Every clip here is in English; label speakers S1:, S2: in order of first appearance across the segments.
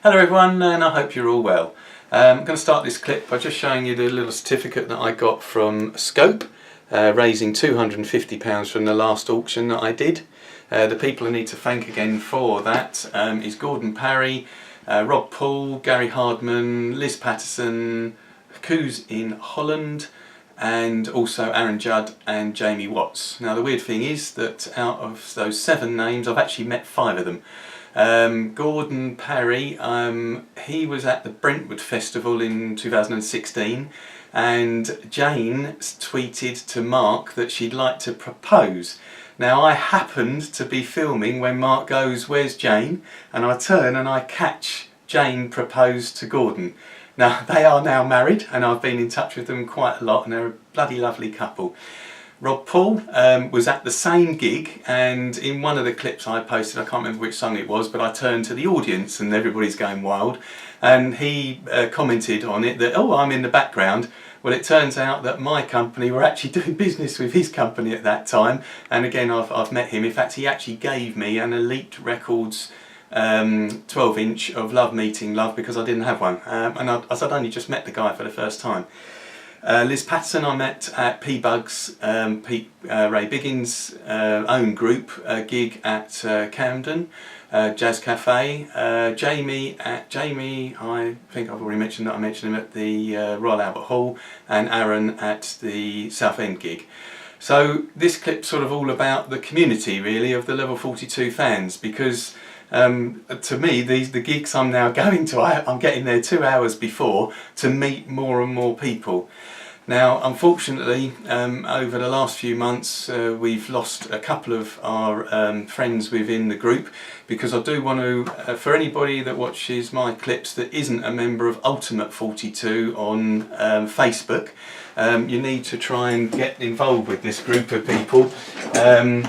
S1: Hello everyone, and I hope you're all well. I'm going to start this clip by just showing you the little certificate that I got from Scope, raising £250 from the last auction that I did. The people I need to thank again for that is Gordon Parry, Rob Paul, Gary Hardman, Liz Patterson, Coos in Holland, and also Aaron Judd and Jamie Watts. Now the weird thing is that out of those 7 names I've actually met 5 of them. Gordon Parry, he was at the Brentwood Festival in 2016, and Jane tweeted to Mark that she'd like to propose. Now I happened to be filming when Mark goes, "Where's Jane?" and I turn and I catch Jane propose to Gordon. Now they are now married and I've been in touch with them quite a lot, and they're a bloody lovely couple. Rob Paul was at the same gig, and in one of the clips I posted, I can't remember which song it was, but I turned to the audience and everybody's going wild, and he commented on it that, "Oh, I'm in the background." Well, it turns out that my company were actually doing business with his company at that time, and again I've met him. In fact, he actually gave me an Elite Records 12-inch of Love Meeting Love because I didn't have one, and I'd only just met the guy for the first time. Liz Patterson I met at P-Bug's, Ray Biggins' own group gig at Camden Jazz Cafe. Jamie, I think I've already mentioned that, I mentioned him at the Royal Albert Hall, and Aaron at the Southend gig. So this clip's sort of all about the community really of the Level 42 fans, because to me the gigs I'm now going to, I'm getting there 2 hours before to meet more and more people. Now unfortunately over the last few months we've lost a couple of our friends within the group, because I do want to, for anybody that watches my clips that isn't a member of Ultimate 42 on Facebook, you need to try and get involved with this group of people.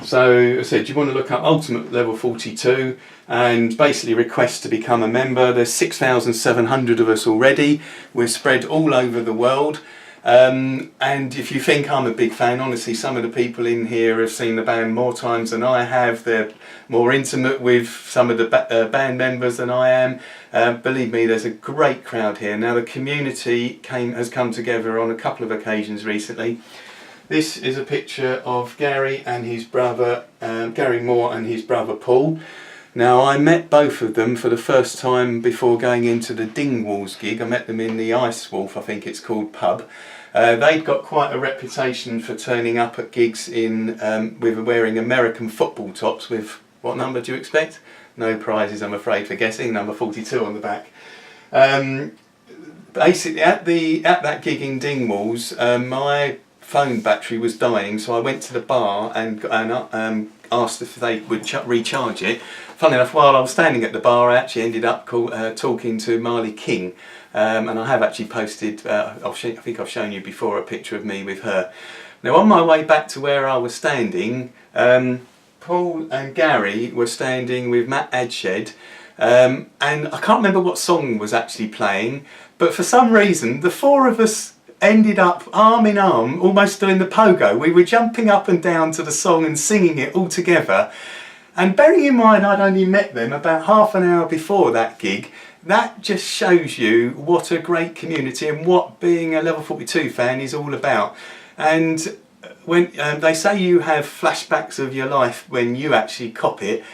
S1: So I said you want to look up Ultimate Level 42 and basically request to become a member. There's 6,700 of us already. We're spread all over the world. And if you think I'm a big fan, honestly some of the people in here have seen the band more times than I have. They're more intimate with some of the band members than I am. Believe me, there's a great crowd here. Now the community has come together on a couple of occasions recently. This is a picture of Gary and his brother, Gary Moore and his brother Paul. Now I met both of them for the first time before going into the Dingwalls gig. I met them in the Ice Wolf, I think it's called, pub. They'd got quite a reputation for turning up at gigs with wearing American football tops with, what number do you expect? No prizes I'm afraid for guessing, number 42 on the back. Basically at that gig in Dingwalls, my phone battery was dying, so I went to the bar and asked if they would recharge it. Funnily enough, while I was standing at the bar I actually ended up talking to Marley King, and I have actually posted, I think I've shown you before, a picture of me with her. Now on my way back to where I was standing, Paul and Gary were standing with Matt Adshed, and I can't remember what song was actually playing, but for some reason the 4 of us ended up arm in arm, almost doing the pogo. We were jumping up and down to the song and singing it all together. And bearing in mind I'd only met them about half an hour before that gig, that just shows you what a great community and what being a Level 42 fan is all about. And when they say you have flashbacks of your life when you actually cop it,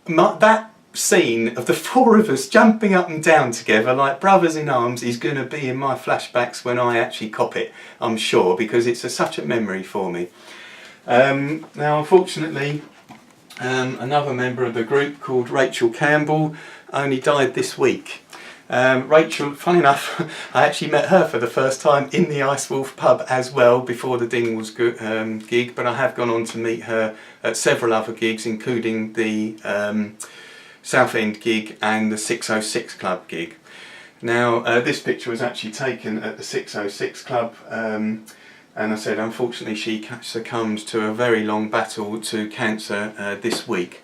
S1: that scene of the 4 of us jumping up and down together like brothers in arms is going to be in my flashbacks when I actually cop it, I'm sure, because it's such a memory for me. Now unfortunately another member of the group called Rachel Campbell only died this week. Rachel, funny enough, I actually met her for the first time in the Ice Wolf pub as well before the Dingwalls gig, but I have gone on to meet her at several other gigs, including the Southend gig and the 606 Club gig. Now this picture was actually taken at the 606 Club, and I said unfortunately she succumbed to a very long battle to cancer this week.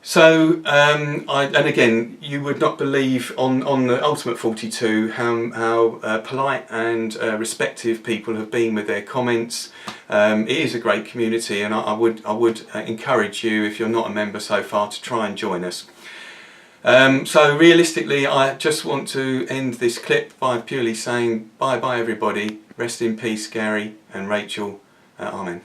S1: So and again, you would not believe on the Ultimate 42 how polite and respectful people have been with their comments. It is a great community, and I would encourage you, if you're not a member so far, to try and join us. So realistically, I just want to end this clip by purely saying bye bye everybody, rest in peace Gary and Rachel, amen.